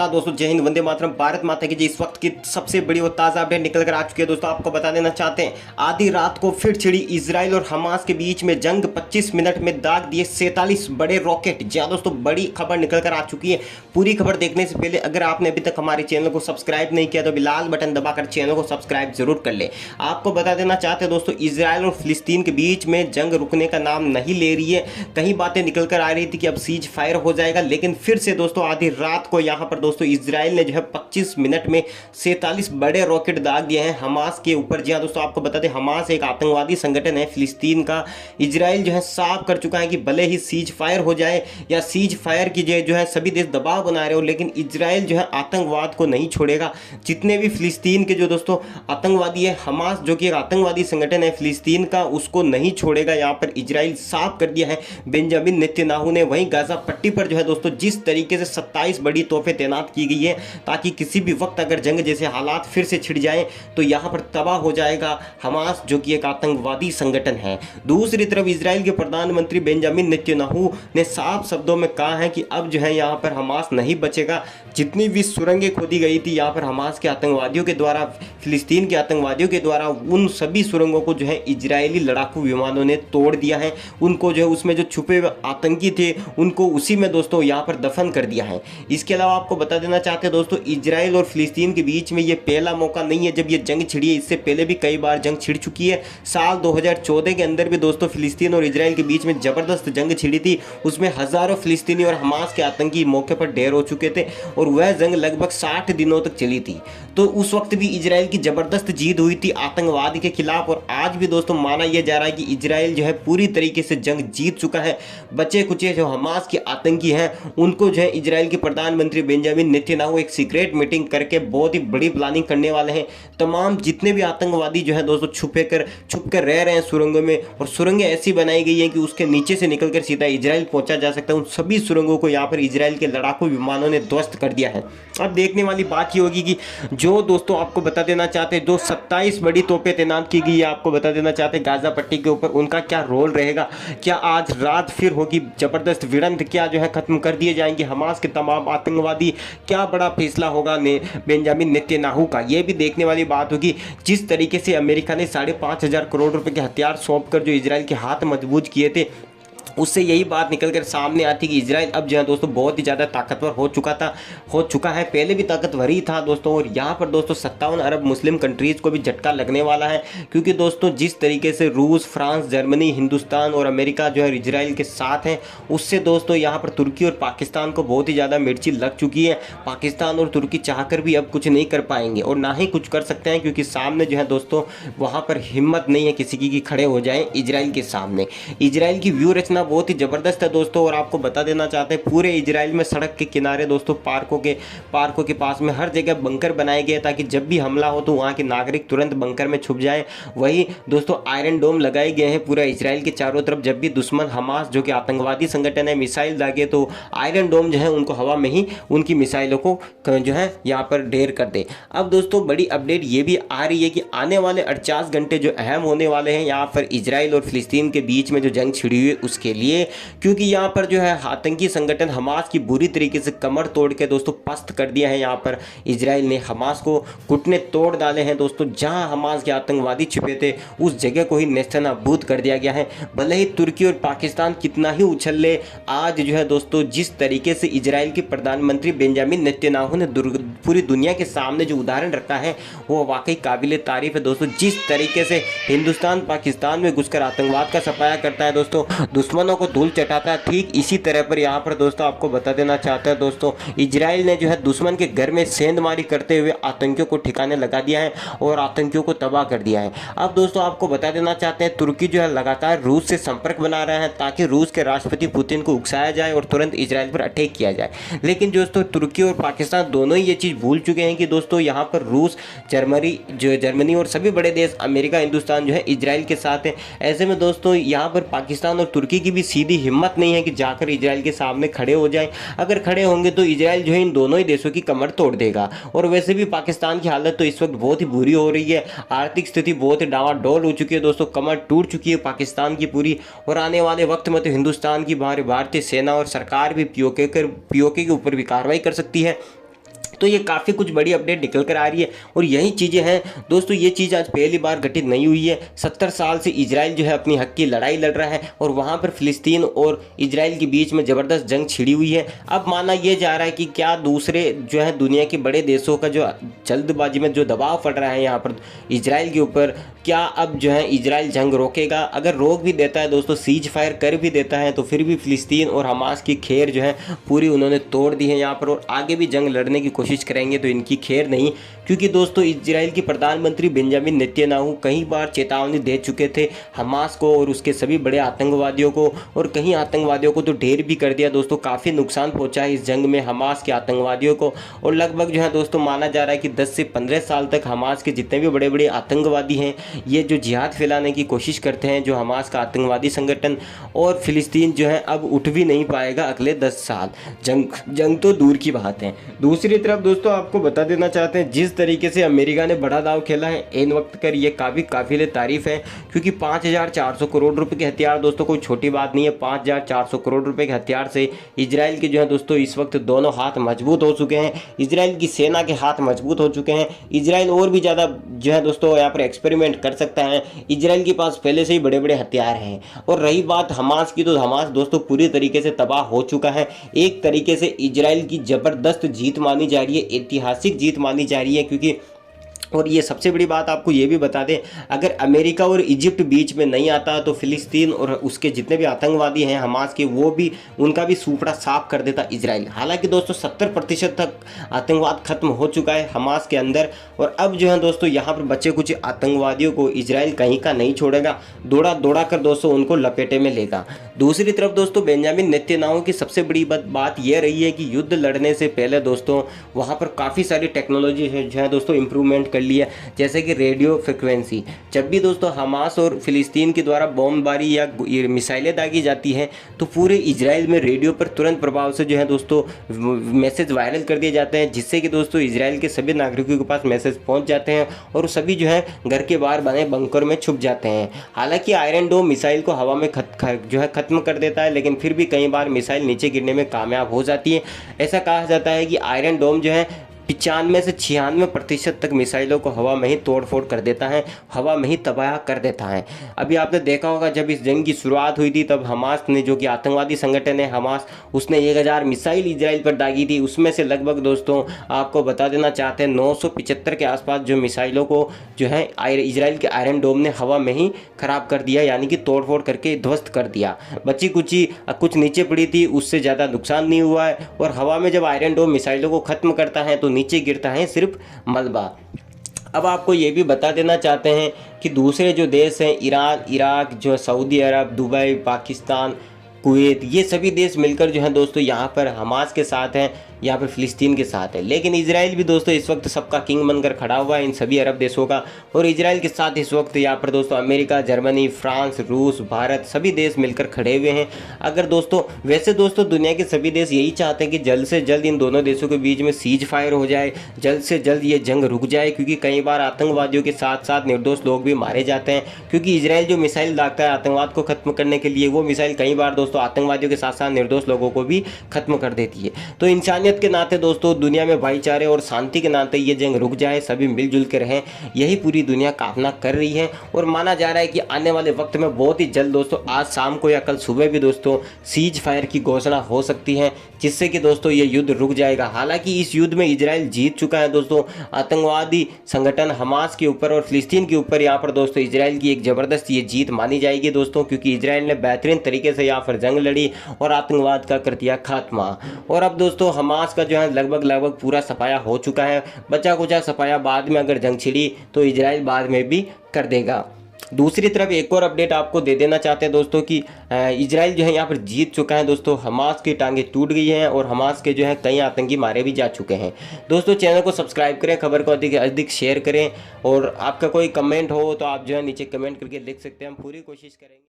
नमस्कार दोस्तों, जय हिंद, वंदे मातरम, भारत माता की जय। इस वक्त की सबसे बड़ी और ताज़ा अपडेट निकल कर आ चुकी है दोस्तों। आपको बता देना चाहते हैं, आधी रात को फिर छिड़ी इजराइल और हमास के बीच में जंग। 25 मिनट में दाग दिए 47 बड़े रॉकेट। जी हाँ दोस्तों, बड़ी खबर निकल कर आ चुकी है। पूरी खबर देखने से पहले अगर आपने अभी तक हमारे चैनल को सब्सक्राइब नहीं किया तो अभी लाल बटन दबाकर चैनल को सब्सक्राइब जरूर कर ले। आपको बता देना चाहते हैं दोस्तों, इजराइल और फिलिस्तीन के बीच में जंग रुकने का नाम नहीं ले रही है। कहीं बातें निकल कर आ रही थी कि अब सीज फायर हो जाएगा, लेकिन फिर से दोस्तों आधी रात को यहां पर दोस्तों इजराइल ने जो है 25 मिनट में 47 बड़े रॉकेट दाग दिए हैं हमास के ऊपर। जी हाँ दोस्तों, आपको बता दें, हमास एक आतंकवादी संगठन है फिलिस्तीन का। इजराइल जो है साफ कर चुका है कि भले ही सीज फायर हो जाए या सीज फायर की जो है सभी देश दबाव बना रहे हो, लेकिन इजराइल जो है आतंकवाद को नहीं छोड़ेगा। जितने भी फिलिस्तीन के जो दोस्तों आतंकवादी है, हमास जो कि एक आतंकवादी संगठन है फिलिस्तीन का, उसको नहीं छोड़ेगा। यहाँ पर इजराइल साफ कर दिया है बेंजामिन नेतन्याहू ने। वहीं गाजा पट्टी पर जो है दोस्तों जिस तरीके से 27 बड़ी तोहफे तैनात की गई है ताकि किसी भी वक्त अगर जंग जैसे हालात फिर से छिड़ जाए तो यहाँ पर तबाह हो जाएगा हमास, जो कि एक आतंकवादी संगठन है। दूसरी तरफ इजराइल के प्रधानमंत्री बेंजामिन नेतन्याहू ने साफ शब्दों में कहा है कि अब जो है यहाँ पर हमास नहीं बचेगा। जितनी भी सुरंगें खोदी गई थी यहाँ पर हमास के आतंकवादियों के द्वारा, फिलिस्तीन के आतंकवादियों के द्वारा, उन सभी सुरंगों को जो है इजरायली लड़ाकू विमानों ने तोड़ दिया है। उनको जो है उसमें जो छुपे हुए आतंकी थे उनको उसी में दोस्तों यहाँ पर दफन कर दिया है। इसके अलावा आपको बता देना चाहते हैं दोस्तों, इजराइल और फिलिस्तीन के बीच में ये पहला मौका नहीं है जब ये जंग छिड़ी है। इससे पहले भी कई बार जंग छिड़ चुकी है। साल 2014 के अंदर भी दोस्तों फिलिस्तीन और इजराइल के बीच में जबरदस्त जंग छिड़ी थी। उसमें हजारों फिलिस्तीनी और हमास के आतंकी मौके पर ढेर हो चुके थे और वह जंग लगभग 60 दिनों तक चली थी। तो उस वक्त भी इजराइल की जबरदस्त जीत हुई थी आतंकवाद के खिलाफ। और आज भी दोस्तों माना यह जा रहा है कि इजराइल जो है पूरी तरीके से जंग जीत चुका है। बचे कुचे जो हमास के आतंकी हैं उनको जो है इजराइल के प्रधानमंत्री बेंजामिन नेतन्याहू एक सीक्रेट मीटिंग करके बहुत ही बड़ी प्लानिंग करने वाले हैं। तमाम जितने भी आतंकवादी जो है दोस्तों छुप कर रह रहे हैं सुरंगों में, और सुरंगें ऐसी बनाई गई हैं कि उसके नीचे से निकलकर सीधा इजराइल पहुंचा जा सकता है। उन सभी सुरंगों को यहाँ पर इजराइल के लड़ाकू विमानों ने ध्वस्त कर दिया है। अब देखने वाली बात ये होगी कि जो दोस्तों आपको बता देना चाहते हैं, जो 27 बड़ी तोपें तैनात की गई है, आपको बता देना चाहते हैं गाजा पट्टी के ऊपर, उनका क्या रोल रहेगा। क्या आज रात फिर होगी जबरदस्त भिड़ंत, क्या जो है खत्म कर दिए जाएंगे हमास के तमाम आतंकवादी, क्या बड़ा फैसला होगा बेंजामिन नेतन्याहू का, यह भी देखने वाली बात होगी। जिस तरीके से अमेरिका ने 5,500 करोड़ रुपए के हथियार सौंपकर जो इजराइल के हाथ मजबूत किए थे, उससे यही बात निकलकर सामने आती कि इजराइल अब जो है दोस्तों बहुत ही ज़्यादा ताकतवर हो चुका है। पहले भी ताकतवर ही था दोस्तों। और यहाँ पर दोस्तों 57 अरब मुस्लिम कंट्रीज़ को भी झटका लगने वाला है, क्योंकि दोस्तों जिस तरीके से रूस, फ्रांस, जर्मनी, हिंदुस्तान और अमेरिका जो है इजराइल के साथ हैं, उससे दोस्तों यहाँ पर तुर्की और पाकिस्तान को बहुत ही ज़्यादा मिर्ची लग चुकी है। पाकिस्तान और तुर्की चाहकर भी अब कुछ नहीं कर पाएंगे और ना ही कुछ कर सकते हैं, क्योंकि सामने जो है दोस्तों वहाँ पर हिम्मत नहीं है किसी की कि खड़े हो जाएं इजराइल के सामने। इजराइल की व्यू रचना बहुत ही जबरदस्त है दोस्तों। और आपको बता देना चाहते हैं, पूरे इजराइल में सड़क के किनारे दोस्तों पार्कों के पास में हर जगह बंकर बनाए गए ताकि जब भी हमला हो तो वहां के नागरिक तुरंत बंकर में छुप जाएं। वही दोस्तों आयरन डोम लगाए गए हैं पूरा इजराइल के चारों तरफ। जब भी दुश्मन हमास जो कि आतंकवादी संगठन है मिसाइल दागे तो आयरन डोम जो है उनको हवा में ही उनकी मिसाइलों को जो है यहाँ पर ढेर कर दे। अब दोस्तों बड़ी अपडेट ये भी आ रही है कि आने वाले 48 घंटे जो अहम होने वाले हैं यहाँ पर इजराइल और फिलिस्तीन के बीच में जो जंग छिड़ी हुई है उसके लिए, क्योंकि यहाँ पर जो है आतंकी संगठन हमास की बुरी तरीके से कमर तोड़ के दोस्तों पस्त कर दिया है। यहाँ पर इजराइल ने हमास को घुटने तोड़ डाले हैं दोस्तों। जहाँ हमास के आतंकवादी छिपे थे उस जगह को ही नेस्तनाबूद कर दिया गया है। भले ही तुर्की और पाकिस्तान कितना ही उछल ले, आज जो है दोस्तों जिस तरीके से इजराइल के प्रधानमंत्री बेंजामिन नेतन्याहू ने पूरी दुनिया के सामने जो उदाहरण रखा है वो वाकई काबिल तारीफ है दोस्तों। जिस तरीके से हिंदुस्तान पाकिस्तान में घुसकर आतंकवाद का सफाया करता है दोस्तों, दुश्मनों को धूल चटाता है, ठीक इसी तरह पर यहाँ पर दोस्तों आपको बता देना चाहता है दोस्तों, इजराइल ने जो है दुश्मन के घर में सेंधमारी करते हुए आतंकियों को ठिकाने लगा दिया है और आतंकियों को तबाह कर दिया है। अब दोस्तों आपको बता देना चाहते हैं, तुर्की जो है लगातार रूस से संपर्क बना रहा है ताकि रूस के राष्ट्रपति पुतिन को उकसाया जाए और तुरंत इजराइल पर अटैक किया जाए। लेकिन दोस्तों तुर्की और पाकिस्तान दोनों ही ये चीज़ भूल चुके हैं कि दोस्तों यहाँ पर रूस, जर्मनी और सभी बड़े देश, अमेरिका, हिंदुस्तान जो है इजराइल के साथ हैं। ऐसे में दोस्तों यहाँ पर पाकिस्तान और तुर्की की भी सीधी हिम्मत नहीं है कि जाकर इजराइल के सामने खड़े हो जाएं। अगर खड़े होंगे तो इजराइल जो है इन दोनों ही देशों की कमर तोड़ देगा। और वैसे भी पाकिस्तान की हालत तो इस वक्त बहुत ही बुरी हो रही है, आर्थिक स्थिति बहुत ही डावाडोल हो चुकी है दोस्तों, कमर टूट चुकी है पाकिस्तान की पूरी। और आने वाले वक्त में तो हिंदुस्तान की भारतीय सेना और सरकार भी पीओके के ऊपर भी कार्रवाई कर सकती है। तो ये काफ़ी कुछ बड़ी अपडेट निकल कर आ रही है और यही चीज़ें हैं दोस्तों। ये चीज़ आज पहली बार घटित नहीं हुई है। 70 साल से इजराइल जो है अपनी हक की लड़ाई लड़ रहा है और वहाँ पर फिलिस्तीन और इजराइल के बीच में ज़बरदस्त जंग छिड़ी हुई है। अब माना यह जा रहा है कि क्या दूसरे जो है दुनिया के बड़े देशों का जो जल्दबाजी में जो दबाव पड़ रहा है यहाँ पर इजराइल के ऊपर, क्या अब जो है इजराइल जंग रोकेगा? अगर रोक भी देता है दोस्तों, सीज फायर कर भी देता है, तो फिर भी फिलिस्तीन और हमास की खैर जो है पूरी उन्होंने तोड़ दी है यहाँ पर और आगे भी जंग लड़ने की कोशिश करेंगे तो इनकी खैर नहीं। क्योंकि दोस्तों इजराइल के प्रधानमंत्री बेंजामिन नेतन्याहू कई बार चेतावनी दे चुके थे हमास को और उसके सभी बड़े आतंकवादियों को, और कहीं आतंकवादियों को तो ढेर भी कर दिया दोस्तों। काफ़ी नुकसान पहुंचा है इस जंग में हमास के आतंकवादियों को और लगभग जो है दोस्तों माना जा रहा है कि 10 से 15 साल तक हमास के जितने भी बड़े बड़े आतंकवादी हैं ये जो जिहाद फैलाने की कोशिश करते हैं, जो हमास का आतंकवादी संगठन, और फिलिस्तीन जो है अब उठ भी नहीं पाएगा अगले 10 साल। जंग तो दूर की बात है। दूसरी तरफ दोस्तों आपको बता देना चाहते हैं जिस तरीके से अमेरिका ने बड़ा दाव खेला है इन वक्त कर, ये काबिल तारीफ है। क्योंकि 5400 करोड़ रुपए के हथियार दोस्तों कोई छोटी बात नहीं है। 5400 करोड़ रुपए के हथियार से इजराइल के जो है दोस्तों इस वक्त दोनों हाथ मजबूत हो चुके हैं। इजराइल की सेना के हाथ मजबूत हो चुके हैं। इजराइल और भी ज़्यादा जो है दोस्तों यहाँ पर एक्सपेरिमेंट कर सकता है। इजराइल के पास पहले से ही बड़े बड़े हथियार हैं। और रही बात हमास की, तो हमास दोस्तों पूरी तरीके से तबाह हो चुका है। एक तरीके से इजराइल की ज़बरदस्त जीत मानी जा रही है, ऐतिहासिक जीत मानी जा रही है। क्योंकि और ये सबसे बड़ी बात आपको ये भी बता दें, अगर अमेरिका और इजिप्ट बीच में नहीं आता तो फिलिस्तीन और उसके जितने भी आतंकवादी हैं हमास के, वो भी उनका भी सूपड़ा साफ कर देता इजराइल। हालांकि दोस्तों 70% तक आतंकवाद खत्म हो चुका है हमास के अंदर और अब जो है दोस्तों यहाँ पर बचे कुछ आतंकवादियों को इजराइल कहीं का नहीं छोड़ेगा, दौड़ा दौड़ा कर दोस्तों उनको लपेटे में लेगा। दूसरी तरफ दोस्तों बेंजामिन नेतन्याहू की सबसे बड़ी बात यह रही है कि युद्ध लड़ने से पहले दोस्तों वहाँ पर काफ़ी सारी टेक्नोलॉजी जो है दोस्तों इम्प्रूवमेंट कर लिया, जैसे कि रेडियो फ्रिक्वेंसी। जब भी दोस्तों हमास और फिलिस्तीन के द्वारा बमबारी या मिसाइलें दागी जाती हैं तो पूरे इजराइल में रेडियो पर तुरंत प्रभाव से जो है दोस्तों मैसेज वायरल कर दिए जाते हैं, जिससे कि दोस्तों इजराइल के सभी नागरिकों के पास मैसेज पहुंच जाते हैं और सभी जो है घर के बाहर बने बंकर में छुप जाते हैं। हालांकि आयरन डोम मिसाइल को हवा में जो है खत्म कर देता है, लेकिन फिर भी कई बार मिसाइल नीचे गिरने में कामयाब हो जाती है। ऐसा कहा जाता है कि आयरन डोम जो है 95 से 96% तक मिसाइलों को हवा में ही तोड़फोड़ कर देता है, हवा में ही तबाह कर देता है। अभी आपने देखा होगा जब इस जंग की शुरुआत हुई थी तब हमास ने, जो कि आतंकवादी संगठन है हमास, उसने 1000 मिसाइल इजराइल पर दागी थी। उसमें से लगभग दोस्तों आपको बता देना चाहते हैं 975 के आसपास जो मिसाइलों को जो है इजराइल के आयरन डोम ने हवा में ही खराब कर दिया, यानी कि तोड़फोड़ करके ध्वस्त कर दिया। बची कुछ नीचे पड़ी थी, उससे ज़्यादा नुकसान नहीं हुआ है। और हवा में जब आयरन डोम मिसाइलों को खत्म करता है तो नीचे गिरता है सिर्फ मलबा। अब आपको ये भी बता देना चाहते हैं कि दूसरे जो देश हैं ईरान, इराक, जो सऊदी अरब, दुबई, पाकिस्तान, कुवैत, ये सभी देश मिलकर जो है दोस्तों यहाँ पर हमास के साथ हैं, यहाँ पर फिलिस्तीन के साथ है। लेकिन इजराइल भी दोस्तों इस वक्त सबका किंग बनकर खड़ा हुआ है इन सभी अरब देशों का। और इजराइल के साथ इस वक्त यहाँ पर दोस्तों अमेरिका, जर्मनी, फ्रांस, रूस, भारत सभी देश मिलकर खड़े हुए हैं। अगर दोस्तों वैसे दोस्तों दुनिया के सभी देश यही चाहते हैं कि जल्द से जल्द इन दोनों देशों के बीच में सीज फायर हो जाए, जल्द से जल्द ये जंग रुक जाए। क्योंकि कई बार आतंकवादियों के साथ साथ निर्दोष लोग भी मारे जाते हैं। क्योंकि इजराइल जो मिसाइल दागता है आतंकवाद को खत्म करने के लिए, वो मिसाइल कई बार दोस्तों आतंकवादियों के साथ साथ निर्दोष लोगों को भी खत्म कर देती है। तो इंसानियत के नाते दोस्तों दुनिया में भाईचारे और शांति के नाते ये जंग रुक जाए, सभी मिलजुल कर रहें, यही पूरी दुनिया कामना कर रही है। और माना जा रहा है कि आने वाले वक्त में बहुत ही जल्द दोस्तों आज शाम को या कल सुबह भी दोस्तों सीज फायर की घोषणा हो सकती है, जिससे कि दोस्तों ये युद्ध रुक जाएगा। हालांकि इस युद्ध में इजराइल जीत चुका है दोस्तों। आतंकवादी संगठन हमास के ऊपर और फिलिस्तीन के ऊपर यहाँ पर दोस्तों इजराइल की एक ज़बरदस्त ये जीत मानी जाएगी दोस्तों, क्योंकि इजराइल ने बेहतरीन तरीके से यहाँ पर जंग लड़ी और आतंकवाद का कर दिया खात्मा। और अब दोस्तों हमास का जो है लगभग पूरा सफाया हो चुका है। बचा कुचा सफाया बाद में अगर जंग छिड़ी तो इजराइल बाद में भी कर देगा। दूसरी तरफ एक और अपडेट आपको दे देना चाहते हैं दोस्तों कि इजराइल जो है यहाँ पर जीत चुका है दोस्तों। हमास की टांगें टूट गई हैं और हमास के जो है कई आतंकी मारे भी जा चुके हैं। दोस्तों चैनल को सब्सक्राइब करें, खबर को अधिक अधिक शेयर करें और आपका कोई कमेंट हो तो आप जो है नीचे कमेंट करके लिख सकते हैं, हम पूरी कोशिश करेंगे।